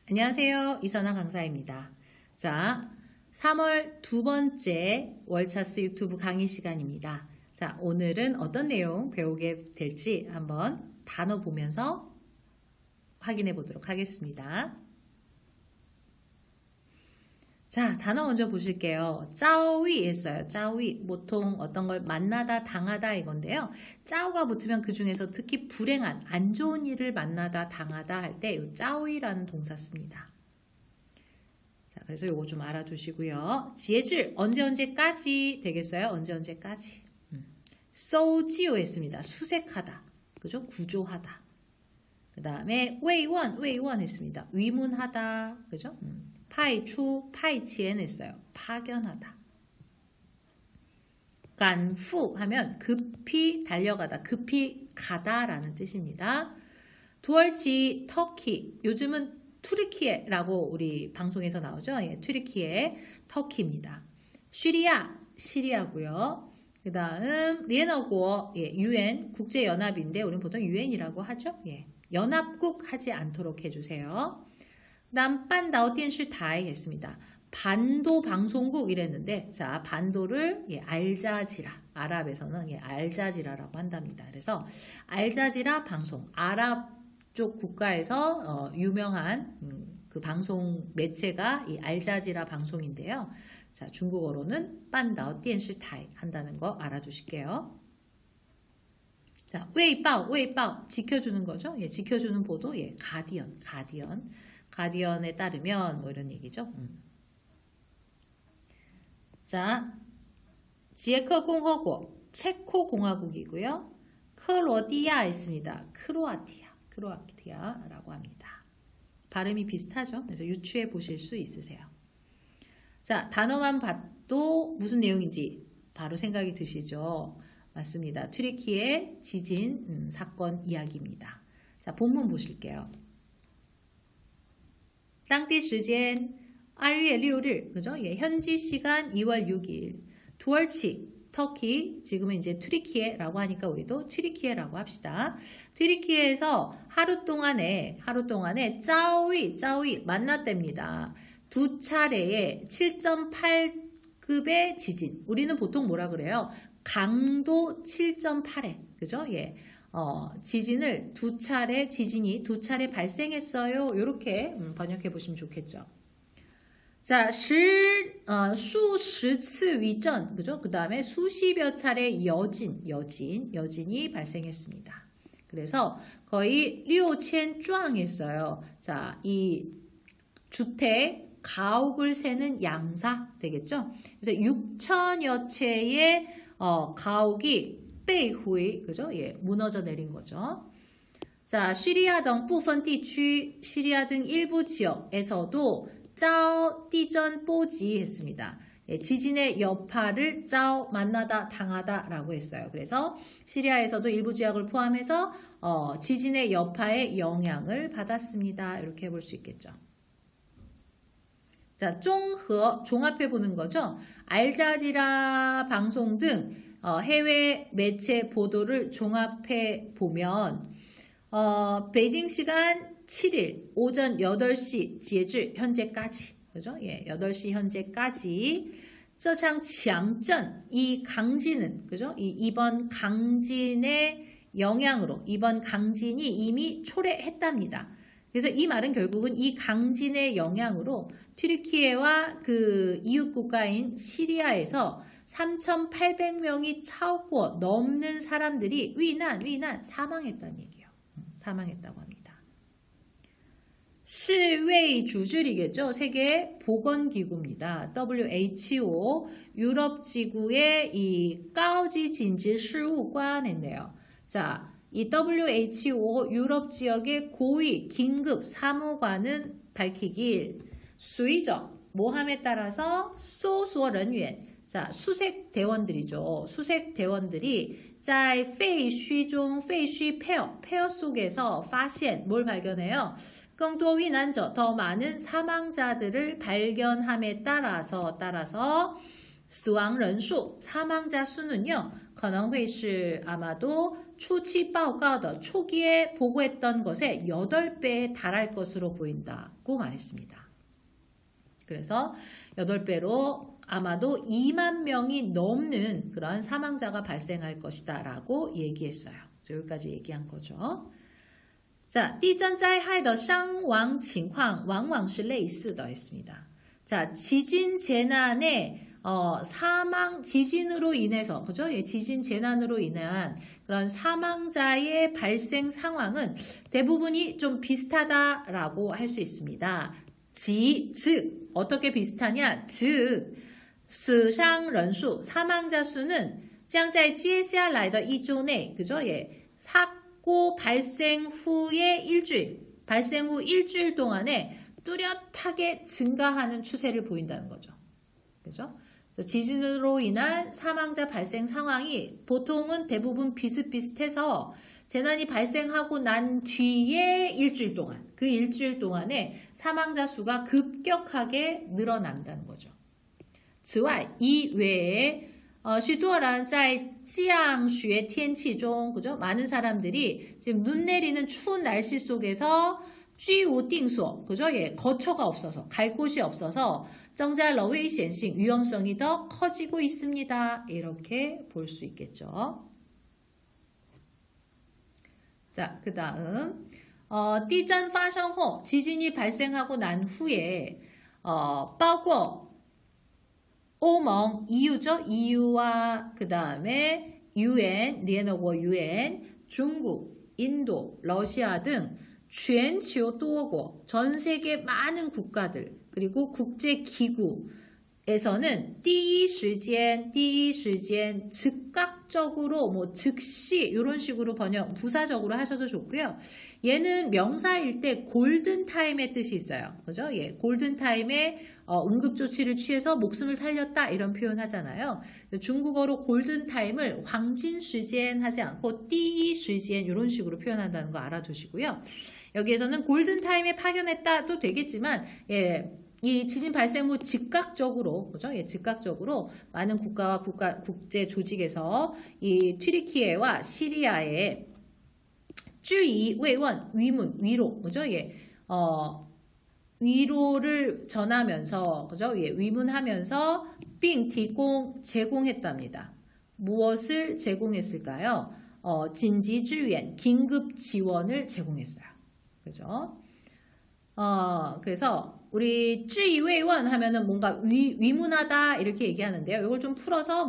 안녕하세요. 이선아 강사입니다. 자, 3월 두 번째 월차스 유튜브 강의 시간입니다. 자, 오늘은 어떤 내용 배우게 될지 한번 단어 보면서 확인해 보도록 하겠습니다. 자, 단어 먼저 보실게요. 짜오위 했어요. 짜오위. 보통 어떤 걸 만나다, 당하다 이건데요. 짜오가 붙으면 그 중에서 특히 불행한, 안 좋은 일을 만나다, 당하다 할 때 이 짜오위라는 동사 씁니다. 자, 그래서 이거 좀 알아두시고요. 지혜질, 언제까지 되겠어요? 언제까지. 소지오 했습니다. 수색하다. 그죠? 구조하다. 그 다음에 웨이원 했습니다. 위문하다. 그죠? 파이추, 파이치엔 했어요. 파견하다. 간푸 하면 급히 달려가다, 급히 가다라는 뜻입니다. 두얼치, 터키. 요즘은 투르키예라고 우리 방송에서 나오죠. 예, 투르키예, 터키입니다. 시리아고요. 그 다음 리에너고, 예, UN, 국제연합인데 우리는 보통 UN이라고 하죠. 예, 연합국 하지 않도록 해주세요. 남반다오 띠엔시타이 했습니다. 반도 방송국 이랬는데, 자, 반도를 예, 알자지라, 아랍에서는 예, 알자지라라고 한답니다. 그래서 알자지라 방송, 아랍 쪽 국가에서 유명한 그 방송 매체가 이 알자지라 방송인데요. 자, 중국어로는 반다오 띠엔시타이 한다는 거 알아두실게요. 자, 웨이바오 지켜주는 거죠. 예, 지켜주는 보도, 예, 가디언에 따르면 뭐 이런 얘기죠. 자, 지에커 공화국, 체코 공화국이고요. 크로아티아 있습니다. 크로아티아라고 합니다. 발음이 비슷하죠. 그래서 유추해 보실 수 있으세요. 자, 단어만 봐도 무슨 내용인지 바로 생각이 드시죠. 맞습니다. 튀르키예 지진 사건 이야기입니다. 자, 본문 보실게요. 땅디 시간 2월 6일, 그죠? 예, 현지 시간 2월 6일. 두얼치, 터키, 지금은 이제 튀르키예라고 하니까 우리도 튀르키예라고 합시다. 튀르키예에서 하루 동안에 짜오위 만났답니다. 두 차례의 7.8급의 지진. 우리는 보통 뭐라 그래요? 강도 7.8에, 그죠? 예. 지진이 두 차례 발생했어요. 이렇게 번역해 보시면 좋겠죠. 자, 수십次위전, 그죠? 그 다음에 수십여 차례 여진이 발생했습니다. 그래서 거의 6,000幢 했어요. 자, 이 주택, 가옥을 세는 양사 되겠죠? 그래서 6천여 채의 가옥이 베이후이, 그죠? 예, 무너져 내린 거죠. 자, 시리아 등 부분地区, 시리아 등 일부 지역에서도 짜오 띠전 뽀지 했습니다. 예, 지진의 여파를 짜오 만나다 당하다라고 했어요. 그래서 시리아에서도 일부 지역을 포함해서 지진의 여파의 영향을 받았습니다. 이렇게 볼 수 있겠죠. 자, 종합해 보는 거죠. 알자지라 방송 등 해외 매체 보도를 종합해 보면 베이징 시간 7일 오전 8시 지혜질 현재까지, 그죠? 예, 8시 현재까지 这场强震, 이 강진은, 그죠? 이번 강진의 영향으로 이번 강진이 이미 초래했답니다. 그래서 이 말은 결국은 이 강진의 영향으로 튀르키예와 그 이웃 국가인 시리아에서 3,800명이 차고 넘는 사람들이 위난 사망했다는 얘기예요. 사망했다고 합니다.世卫주줄이겠죠. 세계 보건기구입니다. WHO 유럽지구의 이高级紧急事务官했네요. 자, 이 WHO 유럽 지역의 고위 긴급 사무관은 밝히길 随着 모함에 따라서 搜索人员 자, 수색 대원들이죠. 수색 대원들이 在废墟中废墟 폐허 속에서 发现 뭘 발견해요? 更多遇难者 더 많은 사망자들을 발견함에 따라서 死亡人数 사망자 수는요. 可能会是 아마도初期报告的 초기에 보고했던 것의 8배에 달할 것으로 보인다고 말했습니다. 그래서 8배로 아마도 2만 명이 넘는 그런 사망자가 발생할 것이다 라고 얘기했어요. 여기까지 얘기한 거죠. 자, 地震灾害的伤亡情况往往是类似的 했습니다. 자, 지진 재난의 사망, 지진으로 인해서, 그죠? 예, 지진 재난으로 인한 그런 사망자의 발생 상황은 대부분이 좀 비슷하다라고 할 수 있습니다. 즉, 어떻게 비슷하냐? 즉, 死伤人数, 사망자 수는 将在接下来的一周内, 그죠? 예, 사고 발생 후에 발생 후 일주일 동안에 뚜렷하게 증가하는 추세를 보인다는 거죠. 그죠? 지진으로 인한 사망자 발생 상황이 보통은 대부분 비슷비슷해서 재난이 발생하고 난 뒤에 일주일 동안, 그 일주일 동안에 사망자 수가 급격하게 늘어난다는 거죠. 此外, 이 외에 许多人在降雪天气中, 그죠? 많은 사람들이 지금 눈 내리는 추운 날씨 속에서 居无定所, 그죠? 예, 거처가 없어서, 갈 곳이 없어서 增加了危险性, 위험성이 더 커지고 있습니다. 이렇게 볼 수 있겠죠. 자, 그 다음 地震发生后, 지진이 발생하고 난 후에 包括 欧盟, EU죠? EU와 그 다음에 UN,联合国 UN, 중국, 인도, 러시아 등 全球多国, 전 세계 많은 국가들, 그리고 국제기구에서는 第一时间, 즉각적으로, 즉시 이런 식으로 번역, 부사적으로 하셔도 좋고요. 얘는 명사일 때 골든타임의 뜻이 있어요. 그죠? 예, 골든타임에 응급조치를 취해서 목숨을 살렸다 이런 표현 하잖아요. 중국어로 골든타임을 황진时间하지 않고 第一时间이런 식으로 표현한다는 거 알아두시고요. 여기에서는 골든타임에 파견했다도 되겠지만, 예, 이 지진 발생 후 즉각적으로, 그죠? 예, 즉각적으로 많은 국가와 국제 조직에서 이 튀르키예와 시리아의 质疑慰问, 위로, 그죠? 예, 위로를 전하면서, 그죠? 예, 위문하면서 빙提供, 제공했답니다. 무엇을 제공했을까요? 진지 지원, 긴급 지원을 제공했어요. 그죠? 그래서 우리 质疑慰问 하면은 뭔가 위문하다 이렇게 얘기하는데요. 이걸 좀 풀어서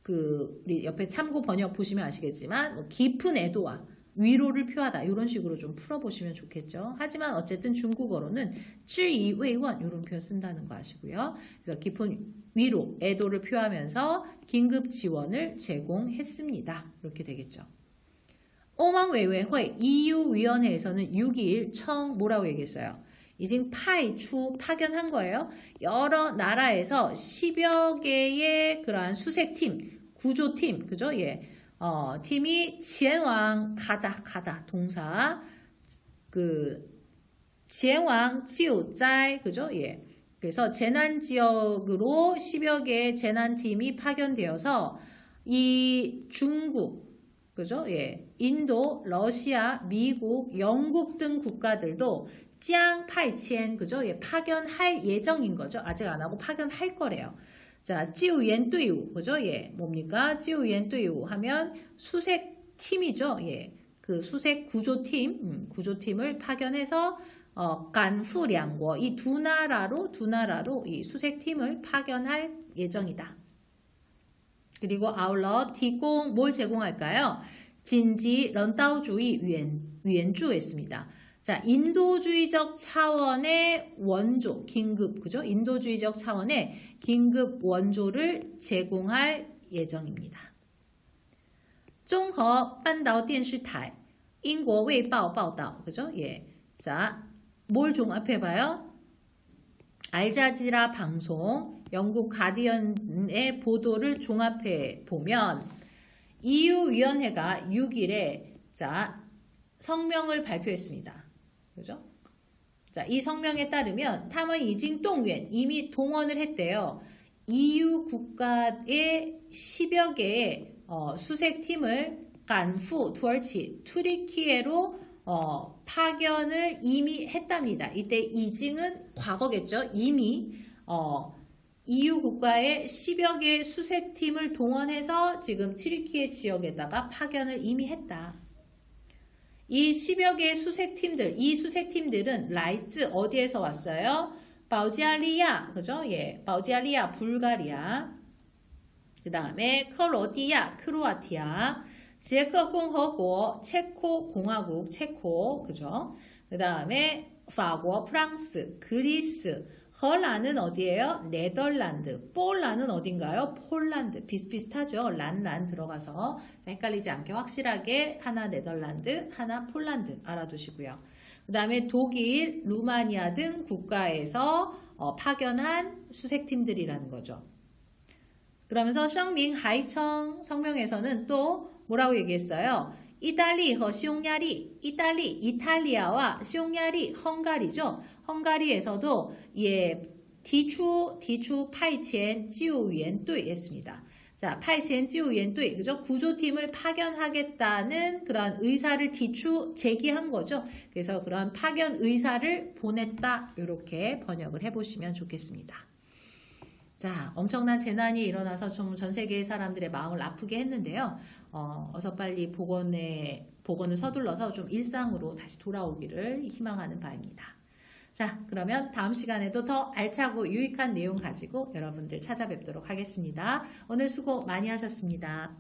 우리 옆에 참고 번역 보시면 아시겠지만 깊은 애도와 위로를 표하다 이런 식으로 좀 풀어보시면 좋겠죠. 하지만 어쨌든 중국어로는 质疑慰问 이런 표현 쓴다는 거 아시고요. 그래서 깊은 위로, 애도를 표하면서 긴급 지원을 제공했습니다. 이렇게 되겠죠.欧盟委员会 EU 위원회에서는 6일 뭐라고 얘기했어요? 이징 파견한 거예요. 여러 나라에서 10여 개의 그러한 수색팀, 구조팀, 그죠? 예. 팀이 前往 가다 동사前往救灾, 그죠? 예. 그래서 재난 지역으로 10여 개의 재난팀이 파견되어서 이 중국, 그죠? 예. 인도, 러시아, 미국, 영국 등 국가들도 将派遣, 그죠? 예. 파견할 예정인 거죠. 아직 안 하고 파견할 거래요. 자, 救援队伍, 그죠? 예. 뭡니까? 救援队伍 하면 수색팀이죠. 예. 그 수색 구조팀을 파견해서 간후량워, 이 두 나라로 이 수색팀을 파견할 예정이다. 그리고 아울러提供 뭘 제공할까요? 진지 런다오주의 위엔주했습니다. 자, 인도주의적 차원의 원조, 긴급, 그죠? 인도주의적 차원의 긴급 원조를 제공할 예정입니다. 综合半岛电视台 英国卫报报道, 그죠? 예. 자, 뭘 종합해봐요? 알자지라 방송, 영국 가디언의 보도를 종합해 보면 EU 위원회가 6일에 자, 성명을 발표했습니다. 그죠? 자, 이 성명에 따르면 他们已经动员 이미 동원을 했대요. EU 국가의 10여 개의 수색팀을 간후 투얼치 투르키예로 파견을 이미 했답니다. 이때 이징은 과거겠죠. 이미 EU 국가의 10여 개의 수색팀을 동원해서 지금 튀르키예 지역에다가 파견을 이미 했다. 이 10여 개의 수색팀들, 이 수색팀들은 라이츠 어디에서 왔어요? 바우지알리아, 그죠? 예, 바우지알리아, 불가리아. 그 다음에 크로디아, 크로아티아. 제크 공화국, 체코 공화국, 체코, 그죠? 그 다음에 파고, 프랑스, 그리스,荷兰은 어디예요? 네덜란드. 폴란은 어딘가요? 폴란드. 비슷비슷하죠? 란 들어가서 자, 헷갈리지 않게 확실하게 하나 네덜란드, 하나 폴란드 알아두시고요. 그 다음에 독일, 루마니아 등 국가에서 파견한 수색팀들이라는 거죠. 그러면서 성명 하이청 성명에서는 또 뭐라고 얘기했어요? 이탈리와 시옹야리, 이탈리아와 시옹야리, 헝가리죠. 헝가리에서도 예, 디추 파이첸 지우위엔队 했습니다. 자, 파이첸 지우위엔队, 그죠? 구조팀을 파견하겠다는 그런 의사를 제기한 거죠. 그래서 그런 파견 의사를 보냈다. 이렇게 번역을 해보시면 좋겠습니다. 자, 엄청난 재난이 일어나서 좀 전 세계 사람들의 마음을 아프게 했는데요. 어서 빨리 복원을 서둘러서 좀 일상으로 다시 돌아오기를 희망하는 바입니다. 자, 그러면 다음 시간에도 더 알차고 유익한 내용 가지고 여러분들 찾아뵙도록 하겠습니다. 오늘 수고 많이 하셨습니다.